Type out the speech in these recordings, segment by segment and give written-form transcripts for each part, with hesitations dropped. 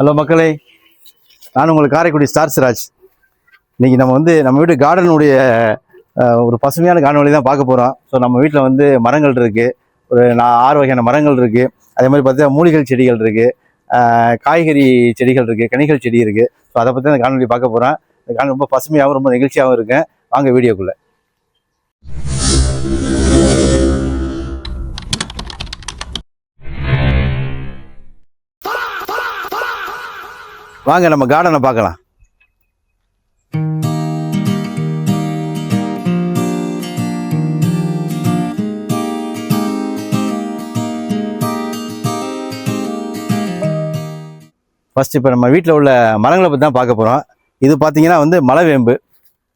Hello மக்களே, நான் உங்களுக்கு காரைக்குடி ஸ்டார் சிராஜ். இன்றைக்கி நம்ம வீட்டு கார்டனுடைய ஒரு பசுமையான காணொலி தான் பார்க்க போகிறோம். ஸோ நம்ம வீட்டில் மரங்கள் இருக்குது, ஒரு 6 வகையான மரங்கள் இருக்குது. அதே மாதிரி பார்த்தீங்கன்னா மூலிகை செடிகள் இருக்குது, காய்கறி செடிகள் இருக்குது, கனிகள் செடி இருக்குது. ஸோ அதை பற்றி தான் காணொலி பார்க்க போகிறோம். இந்த காணொலி ரொம்ப பசுமையாகவும் ரொம்ப நெகிழ்ச்சியாகவும் இருக்கேன். வாங்க வீடியோக்குள்ளே. வாங்க நம்ம கார்டனை பார்க்கலாம். ஃபர்ஸ்ட் இப்போ நம்ம வீட்டில் உள்ள மரங்களை பற்றி தான் பார்க்க போகிறோம். இது பார்த்தீங்கன்னா மலைவேம்பு.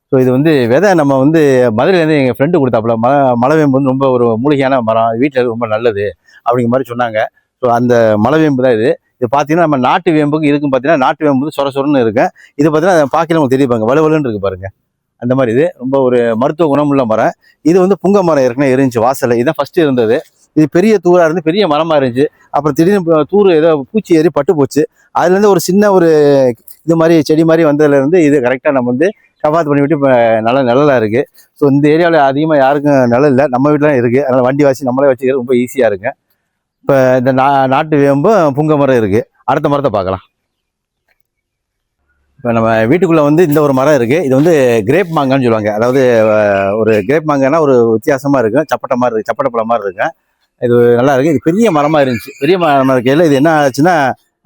ஸோ இது விதை நம்ம மதுரையிலேருந்து எங்கள் ஃப்ரெண்டு கொடுத்தாப்புல. மலைவேம்பு ரொம்ப ஒரு மூலிகையான மரம், வீட்டில் ரொம்ப நல்லது அப்படிங்கிற மாதிரி சொன்னாங்க. ஸோ அந்த மலைவேம்பு தான் இது. இது பார்த்தீங்கன்னா நம்ம நாட்டு வேம்புக்கு இதுக்கும் பார்த்தீங்கன்னா நாட்டு வேம்பு சொர சொரன்னு இருக்கு. இது பார்த்தீங்கன்னா பார்க்கல உங்களுக்கு தெரியுப்பாங்க, வலுவலுன்னு இருக்கு பாருங்க. அந்த மாதிரி இது ரொம்ப ஒரு மருத்துவ குணமுள்ள மரம். இது புங்க மரம் ஏற்கனவே இருந்துச்சு வாசல். இதுதான் ஃபர்ஸ்ட் இருந்தது. இது பெரிய தூரா இருந்து பெரிய மரமா இருந்துச்சு. அப்புறம் திடீர்னு தூர் ஏதோ பூச்சி ஏறி பட்டு போச்சு. அதுலேருந்து ஒரு சின்ன ஒரு இது மாதிரி செடி மாதிரி வந்ததுலேருந்து இது கரெக்டாக நம்ம கவாத்து பண்ணி விட்டு இப்போ நல்லா நிழலாக இருக்குது. ஸோ இந்த ஏரியாவில் அதிகமாக யாருக்கும் நிழல் இல்லை, நம்ம வீட்டில் இருக்குது. அதனால் வண்டி வாசி நம்மளே வச்சுக்கிறது ரொம்ப ஈஸியாக இருக்குது. இப்போ இந்த நாட்டு வேம்பும் புங்க மரம் இருக்குது. அடுத்த மரத்தை பார்க்கலாம். இப்போ நம்ம வீட்டுக்குள்ளே இந்த ஒரு மரம் இருக்குது. இது கிரேப் மாங்கான்னு சொல்லுவாங்க. அதாவது ஒரு கிரேப் மாங்கானா ஒரு வித்தியாசமாக இருக்கும், சப்பட்டை மாதிரி இருக்குது, சப்பட்டை பழம் மாதிரி இருக்கும். இது நல்லா இருக்குது. இது பெரிய மரமாக இருந்துச்சு. பெரிய மரமாக இருக்கையில் இது என்ன ஆச்சுன்னா,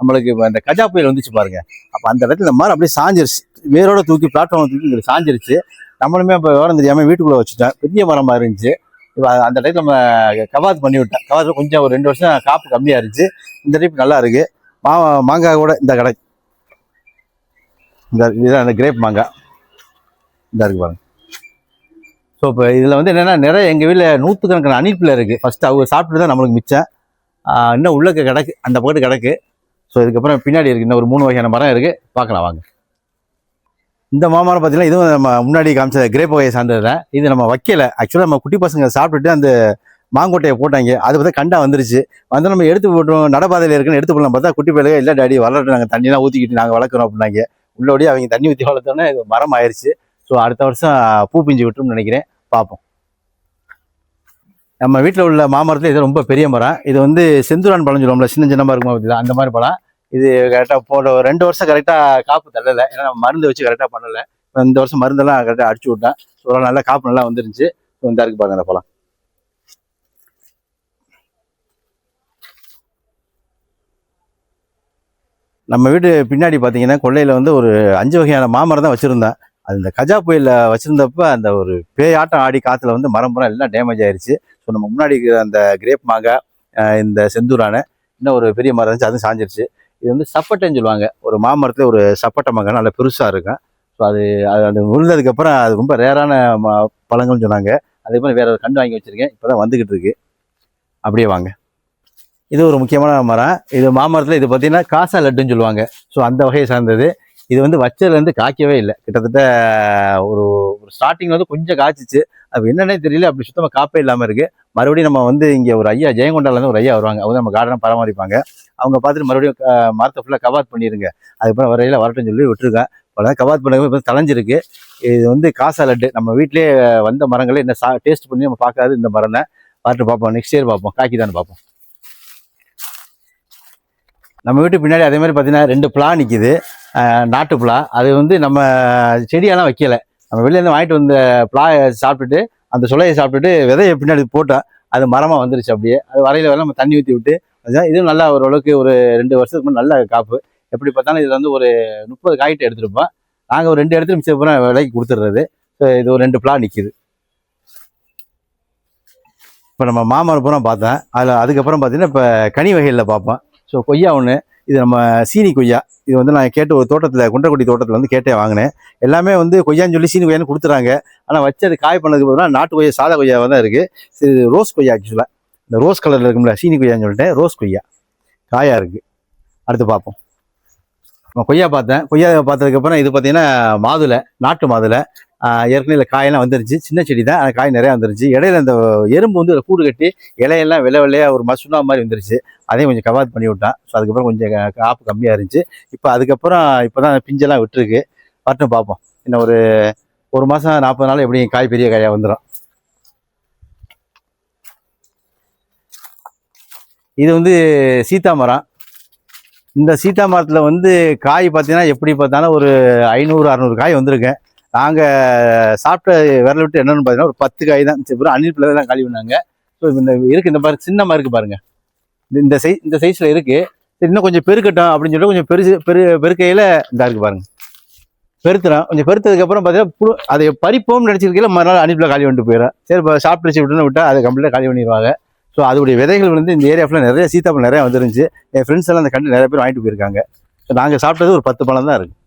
நம்மளுக்கு இப்போ இந்த கஜா புயல் வந்துச்சு பாருங்க. அப்போ அந்த இடத்துல இந்த மரம் அப்படியே சாஞ்சிருச்சு, வேரோட தூக்கி பிளாட்ஃபார்ம் தூக்கி இங்கே சாஞ்சிருச்சு. நம்மளுமே இப்போ விவரம் தெரியாமல் வீட்டுக்குள்ளே வச்சுட்டேன். பெரிய மரமாக இருந்துச்சு. இப்போ அந்த டைப் நம்ம கவாத்து பண்ணி விட்டேன். கவாத்து கொஞ்சம் ஒரு 2 வருஷம் காப்பு கம்மியாக இருந்துச்சு. இந்த டைப் நல்லா இருக்குது. மாங்காய் கூட இந்த கடை இதுதான் அந்த கிரேப் மாங்காய் இந்த இருக்கு பாருங்க. ஸோ இப்போ இதில் என்னென்னா நிறைய எங்கள் வீட்டில் 100கணக்கான அணில்பிள்ளை இருக்குது. ஃபஸ்ட்டு அவங்க சாப்பிட்டு தான் நம்மளுக்கு மிச்சம். இன்னும் உள்ளக்க கிடக்கு, அந்த பக்கத்து கிடக்கு. ஸோ இதுக்கப்புறம் பின்னாடி இருக்குது இன்னும் ஒரு 3 வகையான மரம் இருக்குது. பார்க்கலாம் வாங்க. இந்த மாமரம் பார்த்தீங்கன்னா இதுவும் நம்ம முன்னாடி காமிச்ச கிரேப் வகையை சார்ந்தது தான். இது நம்ம வைக்கல. ஆக்சுவலாக நம்ம குட்டி பசங்க சாப்பிட்டுட்டு அந்த மாங்கொட்டையை போட்டாங்க. அது பார்த்தா கண்டா வந்துருச்சு. நம்ம எடுத்து போட்டோம், நடப்பாதையில் இருக்குன்னு எடுத்து போடலாம். பார்த்தா குட்டி பிள்ளைங்க இல்லை டாடி வளர்ட்டு நாங்கள் தண்ணியெலாம் ஊற்றிக்கிட்டு நாங்கள் வளர்க்குறோம் அப்படின்னாங்க. உள்ளபடியே அவங்க தண்ணி ஊற்றி வளர்த்தோன்னே இது மரம் ஆயிடுச்சு. ஸோ அடுத்த வருஷம் பூ பிஞ்சு விட்டுரும்னு நினைக்கிறேன். பார்ப்போம். நம்ம வீட்டில் உள்ள மாமரத்தில் இது ரொம்ப பெரிய மரம். இது செந்தூரான் பழம் சொல்லுவோம்ல, சின்ன சின்னமாக இருக்குமா பார்த்தீங்களா, அந்த மாதிரி பழம். இது கரெக்டாக போட 2 வருஷம் கரெக்டாக காப்பு தள்ளலை. ஏன்னா நம்ம மருந்து வச்சு கரெக்டாக பண்ணலை. இந்த வருஷம் மருந்தெல்லாம் கரெக்டாக அடிச்சு விட்டேன். ஸோ நல்லா காப்பு நல்லா வந்துருந்துச்சு. ஸோ இந்த இருக்கு பாருங்க அந்த பழம். நம்ம வீட்டு பின்னாடி பார்த்தீங்கன்னா கொள்ளையில் ஒரு 5 வகையான மாமரம் தான் வச்சுருந்தேன். அது இந்த கஜா புயலில் வச்சுருந்தப்ப அந்த ஒரு பேயாட்டம் ஆடி காற்றுல மரம் எல்லாம் டேமேஜ் ஆயிடுச்சு. ஸோ நம்ம முன்னாடி அந்த கிரேப் மாங்காய், இந்த செந்தூரான இன்னும் ஒரு பெரிய மரம் இருந்துச்சு, அதுவும் சாஞ்சிருச்சு. இது சப்பட்டைன்னு சொல்லுவாங்க. ஒரு மாமரத்தில் ஒரு சப்பட்டை மாங்காய் நல்லா பெருசாக இருக்கும். ஸோ அது விழுந்ததுக்கப்புறம் அது ரொம்ப ரேரான பழங்கள்னு சொன்னாங்க. அதே மாதிரி வேற ஒரு கண்டு வாங்கி வச்சுருக்கேன். இப்போ தான் வந்துக்கிட்டு இருக்கு. அப்படியே வாங்க. இது ஒரு முக்கியமான மரம். இது மாமரத்தில் இது பார்த்தீங்கன்னா காசா லட்டுன்னு சொல்லுவாங்க. ஸோ அந்த வகையை சார்ந்தது. இது வச்சதுலேருந்து காய்க்கவே இல்லை. கிட்டத்தட்ட ஒரு ஸ்டார்டிங்கில் கொஞ்சம் காய்ச்சிச்சு. அது என்னன்னே தெரியல, அப்படி சுத்தமாக காப்பே இல்லாமல் இருக்குது. மறுபடியும் நம்ம இங்கே ஒரு ஐயா ஜெயங்கொண்டாலேருந்து ஒரு ஐயா வருவாங்க. அவங்க நம்ம கார்டனை பராமரிப்பாங்க. அவங்க பார்த்துட்டு மறுபடியும் மரத்தை ஃபுல்லாக கவாத் பண்ணிடுங்க, அதுக்கப்புறம் வரையில் வரட்டுன்னு சொல்லி விட்டுருக்கேன். அவ்வளோதான். கவாத் பண்ண இப்போ தலைஞ்சிருக்கு. இது காசா லட்டு. நம்ம வீட்டிலே வந்த மரங்களே என்ன டேஸ்ட் பண்ணி நம்ம பார்க்காது இந்த மரம் தான். பார்த்து பார்ப்போம், நெக்ஸ்ட் இயர் பார்ப்போம், காய்க்குதான்னு பார்ப்போம். நம்ம வீட்டு பின்னாடி அதே மாதிரி பார்த்தீங்கன்னா 2 புலா நிற்கிது, நாட்டு புலா. அது நம்ம செடியெல்லாம் வைக்கலை. நம்ம வெளிலேருந்து வாங்கிட்டு வந்த புலாயை சாப்பிட்டுட்டு, அந்த சுளையை சாப்பிட்டுட்டு விதையை பின்னாடி போட்டோம். அது மரமாக வந்துருச்சு. அப்படியே அது வரையில் வர நம்ம தண்ணி ஊற்றி விட்டு அதுதான். இதுவும் நல்லா ஓரளவுக்கு ஒரு 2 வருஷத்துக்கு முன்னாடி நல்ல காப்பு. எப்படி பார்த்தாலும் இதில் ஒரு 30 காய்கிட்ட எடுத்துருப்போம். நாங்கள் ஒரு 2 இடத்துல மிச்சம் பூரா விலைக்கு கொடுத்துட்றது. ஸோ இது ஒரு 2 புலா நிற்கிது. இப்போ நம்ம மாமரம் பூரா பார்த்தேன். அதுக்கப்புறம் பார்த்தீங்கன்னா இப்போ கனி வகைகளில் பார்ப்போம். ஸோ கொய்யா ஒன்று, இது நம்ம சீனி கொய்யா. இது நான் கேட்டு ஒரு தோட்டத்தில், குன்றக்குடி தோட்டத்தில் கேட்டே வாங்கினேன். எல்லாமே கொய்யான்னு சொல்லி சீனி கொய்யான்னு கொடுத்துறாங்க. ஆனால் வச்சது காய் பண்ணதுக்கு பதிலாக நாட்டு கொய்யா, சாதா கொய்யாவாக தான் இருக்குது. இது ரோஸ் கொய்யா. ஆக்சுவலாக இந்த ரோஸ் கலரில் இருக்கும்ல, சீனி கொய்யான்னு சொல்லிட்டு ரோஸ் கொய்யா காயாக இருக்குது. அடுத்து பார்ப்போம். நம்ம கொய்யா பார்த்தேன். கொய்யா பார்த்ததுக்கப்புறம் இது பார்த்தீங்கன்னா மாதுளை, நாட்டு மாதுளை. ஏற்கனவே இல்லை காயெல்லாம் வந்துருச்சு. சின்ன செடி தான், அந்த காய் நிறையா வந்துருச்சு. இடையில அந்த எறும்பு வந்து கூடு கட்டி இலையெல்லாம் வெள்ளையாக ஒரு மசுனா மாதிரி வந்துருச்சு. அதையும் கொஞ்சம் கவாத் பண்ணி விட்டான். ஸோ அதுக்கப்புறம் கொஞ்சம் காப்பு கம்மியாக இருந்துச்சு. அதுக்கப்புறம் இப்போ தான் பிஞ்செல்லாம் விட்டுருக்கு. வரட்டும் பார்ப்போம். இன்னும் ஒரு மாதம் 40 நாள் எப்படி காய் பெரிய காயாக வந்துடும். இது வந்து சீத்தா மரம். இந்த சீத்தா மரத்தில் வந்து காய் பார்த்தீங்கன்னா எப்படி பார்த்தாலும் ஒரு 500-600 காய் வந்திருக்கேன். நாங்கள் சாப்பிட்ட விரல விட்டு என்னென்னு பார்த்தீங்கன்னா ஒரு 10 காய் தான். அணில் பிள்ளை தான் காலி பண்ணாங்க. ஸோ இந்த இருக்குது, இந்த மாதிரி சின்னமாக இருக்குது பாருங்கள். இந்த சைஸில் இருக்குது. இன்னும் கொஞ்சம் பெருக்கட்டும் அப்படின்னு சொல்லிட்டு கொஞ்சம் பெருக்கையில் இந்த இருக்குது பாருங்கள். பெருத்துறோம். கொஞ்சம் பெருத்ததுக்கப்புறம் பார்த்தீங்கன்னா அதை பறிப்போம்னு நினச்சிருக்கல மறுநாள் அணில் பிள்ளை காலி பண்ணிட்டு போயிடும். சரி இப்போ சாப்பிட்டு விட்டுன்னு விட்டால் அதை கம்ப்ளீட்டாக காலி பண்ணிடுவாங்க. ஸோ அதோடைய விதைகள் வந்து இந்த ஏரியா ஃபுல்லாக நிறைய சீத்தாப்பழம் நிறையா வந்துருந்துச்சு. என் ஃப்ரெண்ட்ஸ் எல்லாம் அந்த கண்டு நிறைய பேர் வாங்கிட்டு போயிருக்காங்க. ஸோ நாங்கள் சாப்பிட்டது ஒரு 10 பழம் தான் இருக்குது.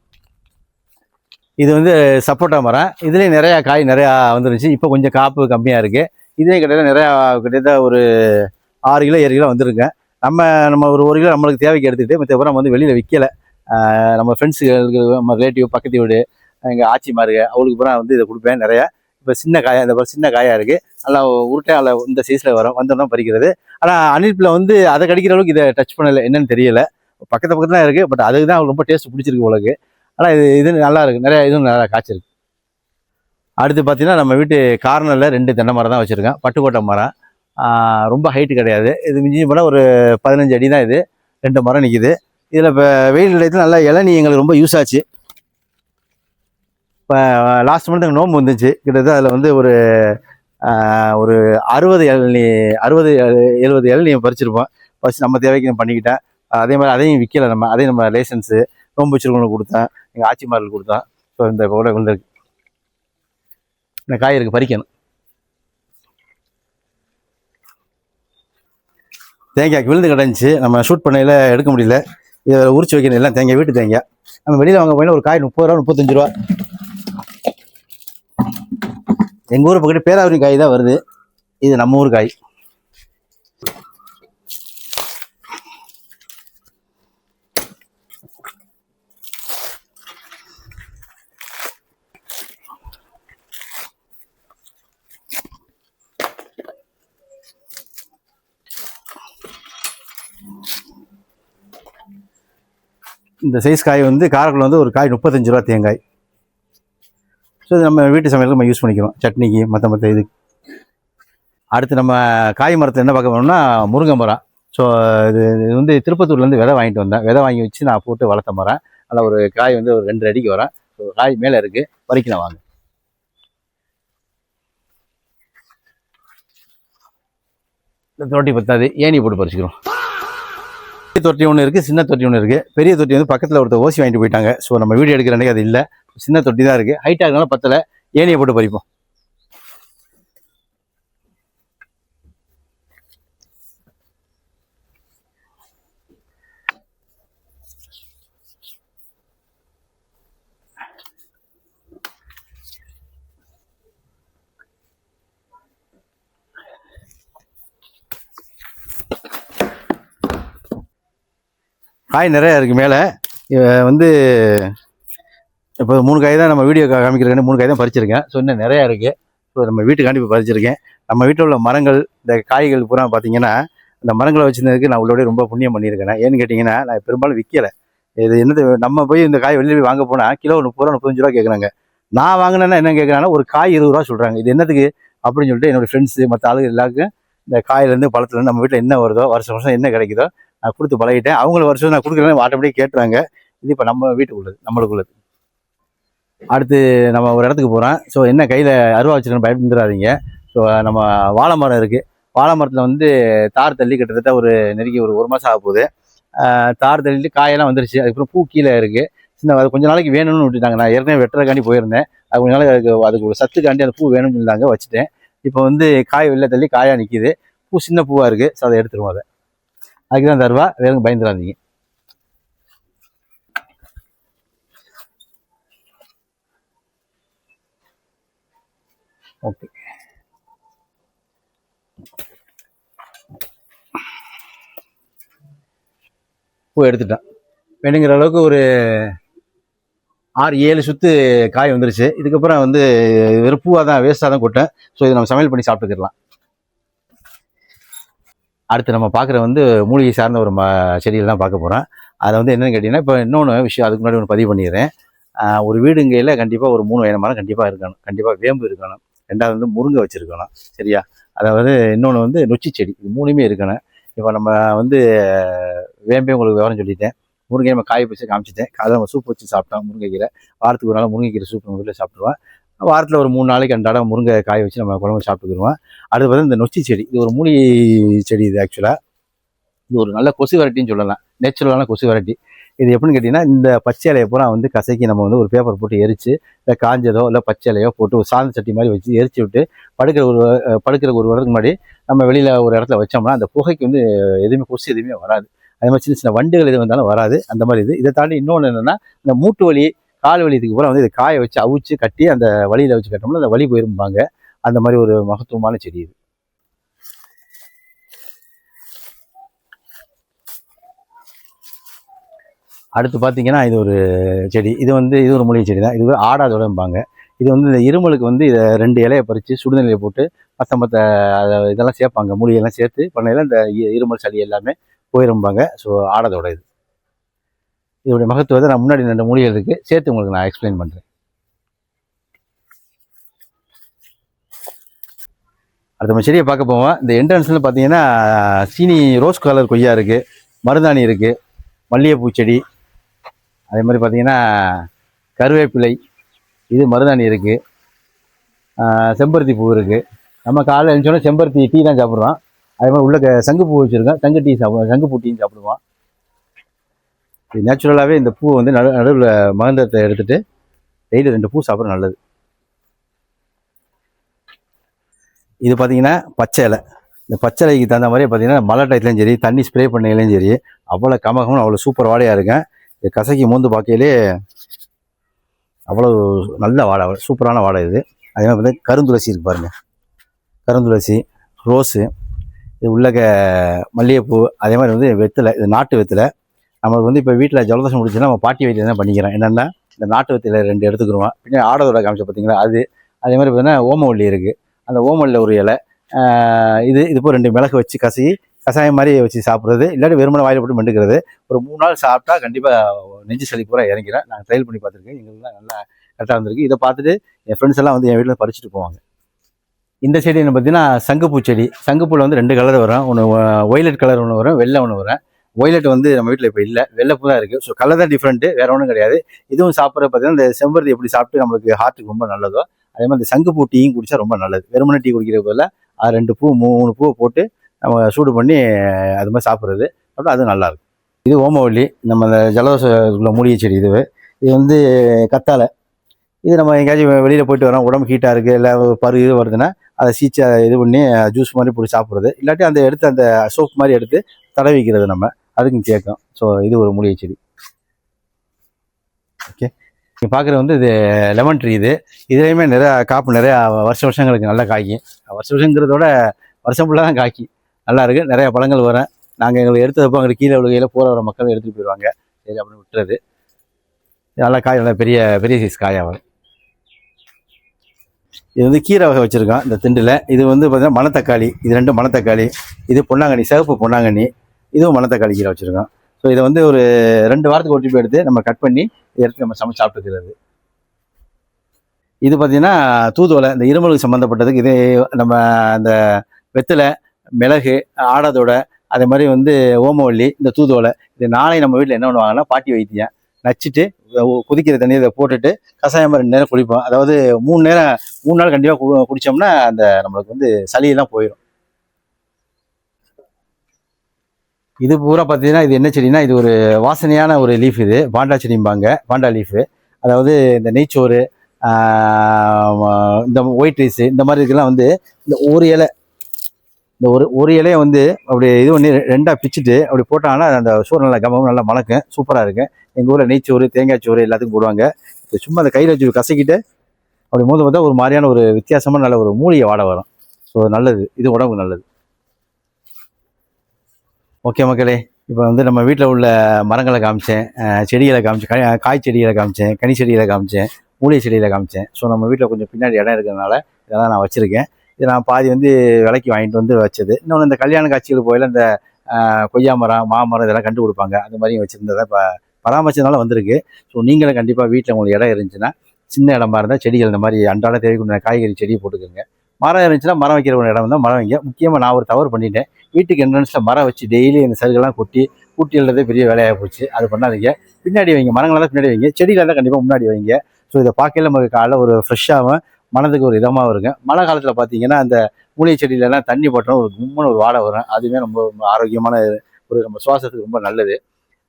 இது வந்து சப்போட்டா மரம். இதுலேயும் நிறையா காய் நிறையா வந்துருந்துச்சு. இப்போ கொஞ்சம் காப்பு கம்மியாக இருக்குது. இதே கிட்டத்தட்ட ஒரு 6 கிலோ 7 கிலோ வந்துருங்க. நம்ம ஒரு கிலோ நம்மளுக்கு தேவைக்கு எடுத்துக்கிட்டு மற்றப்புறம் நம்ம வந்து வெளியில் விற்கலை. நம்ம ஃப்ரெண்ட்ஸுகளுக்கு, நம்ம ரிலேட்டிவ், பக்கத்து வீடு, எங்கள் ஆச்சிமாருங்க அவளுக்கு பூரா வந்து இதை கொடுப்பேன் நிறையா. இப்போ சின்ன காயாக இந்த சின்ன காயாக இருக்குது. நல்லா உருட்டையாக நல்லா இந்த சைஸில் வந்தோம்னா பறிக்கிறது. ஆனால் அணில் பிள்ளை வந்து அதை கடிக்கிற அளவுக்கு இதை டச் பண்ணலை. என்னன்னு தெரியல. பக்கத்தில் தான் இருக்குது. பட் அதுக்கு தான் அவளுக்கு ரொம்ப டேஸ்ட் பிடிச்சிருக்கு உங்களுக்கு. ஆனால் இது நல்லா இருக்குது. நிறையா இதுவும் நல்லா காய்ச்சிருக்கு. அடுத்து பார்த்தீங்கன்னா நம்ம வீட்டு கார்னரில் 2 தென்னை மரம் தான் வச்சுருக்கேன். பட்டுக்கோட்டை மரம். ரொம்ப ஹைட்டு கிடையாது. இது மிஞ்சி போனால் ஒரு 15 அடி தான். இது 2 மரம் நிற்கிது. இதில் இப்போ வெயில் நிலையத்தில் நல்லா இளநீ எங்களுக்கு ரொம்ப யூஸ் ஆச்சு. இப்போ லாஸ்ட் மந்த் எங்கள் நோம்பு வந்துச்சு. கிட்டத்தட்ட அதில் வந்து ஒரு 60 70 இளநீ பறிச்சிருப்போம். ஃபஸ்ட் நம்ம தேவைக்கு நான் பண்ணிக்கிட்டேன். அதே மாதிரி அதையும் விற்கலை. அதையும் நம்ம லைசன்ஸு நோம்பு வச்சுருக்கவங்களுக்கு கொடுத்தேன். எங்கள் ஆட்சிமார்களுக்கு கொடுத்தேன். ஸோ இந்த கூட விழுந்திருக்கு. இந்த காய் இருக்குது, பறிக்கணும். தேங்காய்க்கு விழுந்து கிடந்துச்சு. நம்ம ஷூட் பண்ணையில் எடுக்க முடியல. இதை உரிச்சு வைக்கணும். எல்லாம் தேங்காய், வீட்டு தேங்காய். நம்ம வெளியில் வாங்க போயினா ஒரு காய் 30 ரூபா 35 ரூபா. எங்கள் ஊர் பக்கத்து பேராவரி காய் தான் வருது. இது நம்ம ஊர் காய். இந்த சைஸ் காய் வந்து காரைக்குள்ள வந்து ஒரு காய் 35 ரூபா தேங்காய். ஸோ இது நம்ம வீட்டு சமையலுக்கு நம்ம யூஸ் பண்ணிக்கிறோம், சட்னிக்கு, மற்ற இது. அடுத்து நம்ம காய் மரத்தில் என்ன பார்க்க போனோம்னா முருங்கை மரம். ஸோ இது வந்து திருப்பத்தூர்லேருந்து விதை வாங்கிட்டு வந்தேன். விதை வாங்கி வச்சு நான் போட்டு வளர்த்த மரம். அதில் ஒரு காய் வந்து ஒரு 2 அடிக்கு வரும். ஸோ காய் மேலே இருக்குது, பறிக்கலாம் வாங்க. இந்த தொட்டி பத்தாது, ஏணி போட்டு பறிச்சுக்கிறோம். தொட்டி ஒன்று இருக்குது, சின்ன தொட்டி ஒன்று இருக்குது. பெரிய தொட்டி வந்து பக்கத்தில் ஒருத்தர் ஓசி வாங்கிட்டு போயிட்டாங்க. ஸோ நம்ம வீடியோ எடுக்கிற அன்றைக்கி அது இல்லை. சின்ன தொட்டி தான் இருக்குது. ஹைட்டாக இருக்கனால பத்தலை. ஏணியை போட்டு பறிப்போம். காய் நிறையா இருக்குது மேலே. வந்து இப்போ 3 காய் தான் நம்ம வீடியோ காமிக்கிறேன்னு 3 காய் தான் பறிச்சிருக்கேன். ஸோ இன்னும் நிறையா இருக்குது. ஸோ நம்ம வீட்டுக்காண்டி இப்போ பறிச்சிருக்கேன். நம்ம வீட்டில் உள்ள மரங்கள், இந்த காய்கள் பூரா பார்த்தீங்கன்னா இந்த மரங்களை வச்சுருந்ததுக்கு நான் உள்ளோட ரொம்ப புண்ணியம் பண்ணியிருக்கேன். ஏன்னு கேட்டிங்கன்னா நான் பெரும்பாலும் விற்கலை. இது என்னது, நம்ம போய் இந்த காய் வெளியில் போய் வாங்க போனால் கிலோ 30 ரூபா 35 ரூபா கேட்குறாங்க. நான் வாங்கினேன்னா என்ன கேட்குறாங்கன்னா ஒரு காய் 20 ரூபா சொல்கிறாங்க. இது என்னத்துக்கு அப்படின்னு சொல்லிட்டு என்னோடய ஃப்ரெண்ட்ஸு, மற்ற ஆளுகள் எல்லாருக்கும் இந்த காயிலேருந்து பழத்துலேருந்து நம்ம வீட்டில் என்ன வருதோ, வருஷம் என்ன கிடைக்குதோ நான் கொடுத்து பழகிட்டேன். அவங்களுக்கு வருஷம் நான் கொடுக்குறேன்னு ஆட்டோமேட்டிக் கேட்டுறாங்க. இது இப்போ நம்ம வீட்டுக்கு உள்ளது, நம்மளுக்கு உள்ளது. அடுத்து நம்ம ஒரு இடத்துக்கு போகிறோம். ஸோ என்ன கையில் அருவா வச்சுருக்கேன்னு பயந்துடாதீங்க. ஸோ நம்ம வாழை மரம் இருக்குது. வாழை மரத்தில் வந்து தார் தள்ளி கிட்டத்தட்ட ஒரு நெருங்கி ஒரு மாதம் ஆக போகுது. தார் தள்ளிட்டு காயெல்லாம் வந்துருச்சு. அதுக்கப்புறம் பூ கீழே இருக்குது. சின்ன அது கொஞ்ச நாளைக்கு வேணும்னு விட்டுட்டாங்க. நான் ஏற்கனவே வெட்டுறதுக்காண்டி போயிருந்தேன். அது கொஞ்ச நாளைக்கு அதுக்கு ஒரு சத்துக்காண்டி அந்த பூ வேணும்னு சொல்லிட்டாங்க, வச்சுட்டேன். இப்போ வந்து காய் வெளில தள்ளி காயாக நிற்கிது. பூ சின்ன பூவாக இருக்குது. ஸோ அதை எடுத்துருவோம். அதை அதுக்கு தான் தருவா, வேறு பயந்துடாதீங்க. ஓகே, பூ எடுத்துட்டேன். வேணுங்கிற அளவுக்கு ஒரு 6-7 சுத்து காய் வந்துருச்சு. இதுக்கப்புறம் வந்து வெறும் பூவாக தான் வேஸ்ட்டாக தான் கொட்டேன். ஸோ இதை நம்ம சமையல் பண்ணி சாப்பிட்டுக்கலாம். அடுத்து நம்ம பார்க்குற வந்து மூலிகை சார்ந்த ஒரு செடியில் தான் பார்க்க போகிறோம். அதை வந்து என்னென்னு கேட்டிங்கன்னா, இப்போ இன்னொன்று விஷயம் அதுக்கு முன்னாடி ஒன்று பதிவு பண்ணிடுறேன். ஒரு வீடுங்கையில் கண்டிப்பாக ஒரு 3 வகையான மரம் கண்டிப்பாக இருக்கணும். கண்டிப்பாக வேம்பு இருக்கணும். 2வது வந்து முருங்கை வச்சுருக்கணும். சரியா? அதாவது இன்னொன்று வந்து நொச்சி செடி. இது 3மே இருக்கணும். இப்போ நம்ம வந்து வேம்பே உங்களுக்கு விவரம் சொல்லிட்டேன். முருங்கை நம்ம காய வச்சு காமிச்சிட்டேன். அதை நம்ம சூப் வச்சு சாப்பிட்டோம். முருங்கைக்கீரை வாரத்துக்கு ஒரு நாள் முருங்கைக்கீரை சூப் நம்ம வீட்டில் சாப்பிடுவோம். வாரத்தில் ஒரு 3 நாளைக்கு அன்றாட முருங்கை காய வச்சு நம்ம குழம்பு சாப்பிட்டுக்குருவோம். அடுத்து வந்து இந்த நொச்சி செடி. இது ஒரு மூலிகை செடி. இது ஆக்சுவலாக இது ஒரு நல்ல கொசு வெரைட்டின்னு சொல்லலாம். நேச்சுரலான கொசு வெரைட்டி. இது எப்படின்னு கேட்டிங்கன்னா, இந்த பச்சை இலையை பூரா வந்து கசக்கி நம்ம வந்து ஒரு பேப்பர் போட்டு எரித்து, இல்லை காஞ்சதோ இல்லை பச்சை இலையோ போட்டு ஒரு சாந்த சட்டி மாதிரி வச்சு எரிச்சு விட்டு படுக்கிற ஒரு வாரத்துக்கு முன்னாடி நம்ம வெளியில் ஒரு இடத்துல வச்சோம்னா அந்த புகைக்கு வந்து எதுவுமே கொசு எதுவுமே வராது. அதே மாதிரி சின்ன சின்ன வண்டுகள் எது வந்தாலும் வராது. அந்த மாதிரி இது. இதை தாண்டி இன்னொன்று என்னென்னா, இந்த மூட்டு வலி கால் வலி இதுக்கு பூரா வந்து இதை காய வச்சு அவிச்சு கட்டி அந்த வலியில் வச்சு கட்டோம்னா அந்த வலி போயிருப்பாங்க. அந்த மாதிரி ஒரு மகத்துவமான செடி இது. அடுத்து பார்த்தீங்கன்னா, இது ஒரு செடி. இது ஒரு மூலிகை செடி தான். இது ஆடாதோடம்பாங்க. இது வந்து இந்த இருமலுக்கு வந்து இதை 2 இலையை பறித்து சுடுதண்ணியில் போட்டு மற்ற இதெல்லாம் சேர்ப்பாங்க. மூலிகையெல்லாம் சேர்த்து பண்ணையில் இந்த இருமல் சளி எல்லாமே போயிரும்பாங்க. ஸோ ஆடாதோட இது. இதோடைய மகத்துவத்தை நான் முன்னாடி 2 மூலிகை இருக்குது, சேர்த்து உங்களுக்கு நான் எக்ஸ்பிளைன் பண்ணுறேன். அடுத்த நம்ம செடியை பார்க்க போவோம். இந்த என்ட்ரன்ஸில் பார்த்தீங்கன்னா சீனி ரோஸ் கலர் கொய்யா இருக்குது, மருதாணி இருக்குது, மல்லிகைப்பூ செடி, அதே மாதிரி பார்த்தீங்கன்னா கருவேப்பிலை, இது மருதாணி இருக்குது, செம்பருத்தி பூ இருக்குது. நம்ம காலையில் எழுந்தோடனே செம்பருத்தி டீ தான் சாப்பிட்றோம். அதே மாதிரி உள்ள சங்குப்பூ வச்சுருக்கோம், சங்குப்பூ டீ சாப்பிடுவோம். இது நேச்சுரலாகவே இந்த பூ வந்து நடுவில் மகந்தத்தை எடுத்துகிட்டு டெய்லி 2 பூ சாப்பிட்ற நல்லது. இது பார்த்தீங்கன்னா பச்சை இலை. இந்த பச்சை இலைக்கு தகுந்த மாதிரியே பார்த்தீங்கன்னா மழை டயத்துலையும் சரி, தண்ணி ஸ்ப்ரே பண்ணையிலையும் சரி, அவ்வளோ கமகமும் அவ்வளோ சூப்பர் வாடையாக இருக்கேன். இது கசக்கி மூந்து பார்க்கையிலே அவ்வளோ நல்ல வாடை, சூப்பரான வாடை இது. அதே மாதிரி பார்த்தீங்கன்னா கருந்துளசி இருக்குது பாருங்கள். கருந்துளசி, ரோஸு, இது உள்ளக மல்லிகைப்பூ, அதே மாதிரி வந்து வெத்தலை. இது நாட்டு வெத்தலை. நம்மளுக்கு வந்து இப்போ வீட்டில் ஜலதோஷம் முடிச்சுன்னா நம்ம பாட்டி வைத்தியம் தான் பண்ணிக்கிறோம். என்னென்னா இந்த நாட்டு வெத்தலை 2 எடுத்துக்கிடுவோம். பின்னாடி ஆடதோட காமிச்ச பார்த்தீங்களா அது. அதே மாதிரி பார்த்தீங்கன்னா ஓமவல்லி இருக்குது. அந்த ஓமவல்லியில் ஒரு இலை. இது இப்போ 2 மிளகு வச்சு கசக்கி கஷாயம் மாதிரி வச்சு சாப்பிட்றது, இல்லாட்டி வெறுமனை வாயில் போட்டு மெண்டுக்கிறது. ஒரு 3 நாள் சாப்பிட்டா கண்டிப்பாக நெஞ்சு சளி பூரா இறங்கிறேன். நான் ட்ரையல் பண்ணி பார்த்துருக்கேன். எங்களுக்குலாம் நல்லா கரெக்டாக வந்திருக்கு. இதை பார்த்துட்டு என் ஃப்ரெண்ட்ஸ் எல்லாம் வந்து என் வீட்டில் பறிச்சுட்டு போவாங்க. இந்த செடி என்ன பார்த்தீங்கன்னா சங்குப்பூ செடி. சங்குப்பூவில் வந்து 2 கலர் வரும். ஒன்று ஒய்லட் கலர் ஒன்று வரும், வெள்ளை ஒன்று வரும். ஒய்லட் வந்து நம்ம வீட்டில் இப்போ இல்லை, வெள்ளைப்பூ தான் இருக்குது. ஸோ கலர் தான் டிஃப்ரெண்ட்டு, வேறு ஒன்றும் கிடையாது. இதுவும் சாப்பிட்றது பார்த்தீங்கன்னா இந்த செம்பருத்தி எப்படி சாப்பிட்டு நம்மளுக்கு ஹார்ட்டுக்கு ரொம்ப நல்லதோ அதே மாதிரி இந்த சங்குப்பூ டீயும் குடித்தா ரொம்ப நல்லது. வெறுமனை டீ குடிக்கிற போதில் அது 2 பூ 3 பூவை போட்டு நம்ம சூடு பண்ணி அது மாதிரி சாப்பிட்றது அப்படி அது நல்லாயிருக்கும். இது ஓமவல்லி, நம்ம இந்த ஜலதோஷ மூலிகை செடி. இது வந்து கத்தாழை. இது நம்ம எங்கேயாச்சும் வெளியில் போயிட்டு வரோம், உடம்பு ஹீட்டாக இருக்குது, இல்லை பரு இது வருதுன்னா அதை சீச்சு இது பண்ணி ஜூஸ் மாதிரி போட்டு சாப்பிட்றது, இல்லாட்டி அந்த எடுத்து அந்த சோப் மாதிரி எடுத்து தடவிக்கிறது நம்ம, அதுக்கும் கேட்கும். ஸோ இது ஒரு மூலிகை செடி. ஓகே, நீங்கள் பார்க்குறது வந்து இது லெமன் ட்ரீ. இதுலேயுமே நிறையா வருஷங்களுக்கு நல்லா காய்க்கும். வருஷங்கிறதோட வருஷம் ஃபுல்லாக தான் காய்க்கும். நல்லா இருக்குது, நிறையா பழங்கள் வரும். நாங்கள் எங்களுக்கு எடுத்தப்போ அங்கே கீழே விழுகையில் போகிற வர மக்கள் எடுத்துகிட்டு போயிடுவாங்க. சரி அப்படின்னு விட்டுறது. நல்லா காய், நல்லா பெரிய பெரிய சைஸ் காயாக வரும். இது வந்து கீரை வகை வச்சுருக்கோம் இந்த திண்டில். இது வந்து பார்த்தீங்கன்னா மணத்தக்காளி. இது 2 மணத்தக்காளி. இது பொன்னாங்கண்ணி, சிவப்பு பொன்னாங்கண்ணி. இதுவும் மணத்தக்காளி கீரை வச்சுருக்கோம். ஸோ இதை வந்து ஒரு 2 வாரத்துக்கு ஒரு ட்ரிப் எடுத்து நம்ம கட் பண்ணி எடுத்து நம்ம சமைச்சு சாப்பிட்டுக்கிறது. இது பார்த்தீங்கன்னா தூதுவளை, இந்த இருமலுக்கு சம்மந்தப்பட்டதுக்கு. இது நம்ம அந்த வெத்தலை, மிளகு, ஆடாதோட, அதே மாதிரி வந்து ஓமவல்லி, இந்த தூதுவளை, இது நாளை நம்ம வீட்டில் என்ன பண்ணுவாங்கன்னா பாட்டி வைத்தியம் நச்சுட்டு கொதிக்கிற தண்ணி இதை போட்டுட்டு கஷாயமாக 2 நேரம் குடிப்போம். அதாவது 3 நாள் கண்டிப்பாக குடித்தோம்னா அந்த நம்மளுக்கு வந்து சளியெல்லாம் போயிடும். இது பூரா பார்த்தீங்கன்னா இது என்ன செடினா, இது ஒரு வாசனையான ஒரு லீஃப். இது பாண்டா செடிம்பாங்க, பாண்டா லீஃபு. அதாவது இந்த நெய்ச்சோறு, இந்த ஒயிட் ரைஸு, இந்த மாதிரி இதுக்கெல்லாம் வந்து இந்த ஒரு இலையை வந்து அப்படி இது பண்ணி 2ஆக பிச்சுட்டு அப்படி போட்டாங்கன்னா அந்த சோறு நல்லா கமகம் நல்லா மணக்கும், சூப்பராக இருக்கும். எங்கள் ஊரில் நெய்ச்சோறு, தேங்காய் சோறு எல்லாத்துக்கும் போடுவாங்க. சும்மா அந்த கையில் வச்சு கசக்கிட்டு அப்படி பார்த்தா ஒரு மாதிரியான ஒரு வித்தியாசமான நல்ல ஒரு மூலிகை வாடை வரும். ஸோ நல்லது, இது உடம்புக்கு நல்லது. ஓகே மக்களே, இப்போ வந்து நம்ம வீட்டில் உள்ள மரங்களை காமிச்சேன், செடிகளை காமிச்சேன், காய் செடிகளை காமிச்சேன், கனி செடிகளை காமிச்சேன், மூலிகை செடிகளை காமிச்சேன். ஸோ நம்ம வீட்டில் கொஞ்சம் பின்னாடி இடம் இருக்கிறதுனால இதெல்லாம் நான் வச்சுருக்கேன். இது நான் பாதி வந்து விலைக்கு வாங்கிட்டு வந்து வச்சது. இன்னொன்று இந்த கல்யாண காட்சிகளுக்கு போயில இந்த கொய்யா மரம், மாமரம் இதெல்லாம் கண்டு கொடுப்பாங்க. அந்த மாதிரியும் வச்சுருந்ததை இப்போ பராமரிச்சதுனால வந்திருக்கு. ஸோ நீங்களும் கண்டிப்பாக வீட்டில் உங்களுக்கு இடம் இருந்துச்சுன்னா, சின்ன இடமா இருந்தால் செடிகள் இந்த மாதிரி அன்றாட தேவைக்குள்ள காய்கறி செடியை போட்டுக்கோங்க. மரம் இருந்துச்சுன்னா மரம் வைக்கிற ஒரு இடம் இருந்தால் மரம் வைங்க. முக்கியமாக நான் ஒரு தவறு பண்ணிட்டேன். வீட்டுக்கு என்ட்ரன்ஸில் மரம் வச்சு டெய்லி இந்த சருகெல்லாம் கொட்டி கூட்டி எழுறதே பெரிய வேலையாக போச்சு. அது பண்ணாதீங்க. பின்னாடி வைங்க, மரங்களெல்லாம் பின்னாடி வைங்க, செடிகளெல்லாம் கண்டிப்பாக முன்னாடி வைங்க. ஸோ இதை பார்க்கல நமக்கு காலைல ஒரு ஃப்ரெஷ்ஷாகவும் மனதுக்கு ஒரு இதமாக வருங்க. மழை காலத்தில் பார்த்தீங்கன்னா அந்த மூலிகை செடியிலலாம் தண்ணி போட்டோம் ஒரு கும்முன்னு ஒரு வாடை வரும். அதுவுமே ரொம்ப ரொம்ப ஆரோக்கியமான ஒரு நம்ம சுவாசத்துக்கு ரொம்ப நல்லது.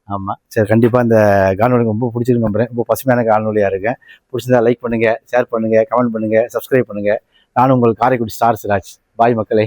ஆமாம், சரி, கண்டிப்பாக இந்த காணொலி ரொம்ப பிடிச்சிருக்கு நம்புறேன். ரொம்ப பசுமையான காணொலியாக இருக்கேன். பிடிச்சிருந்தா லைக் பண்ணுங்கள், ஷேர் பண்ணுங்கள், கமெண்ட் பண்ணுங்கள், சப்ஸ்கிரைப் பண்ணுங்கள். நான் உங்கள் காரைக்குடி ஸ்டார் சிராஜ். பாய் மக்களே.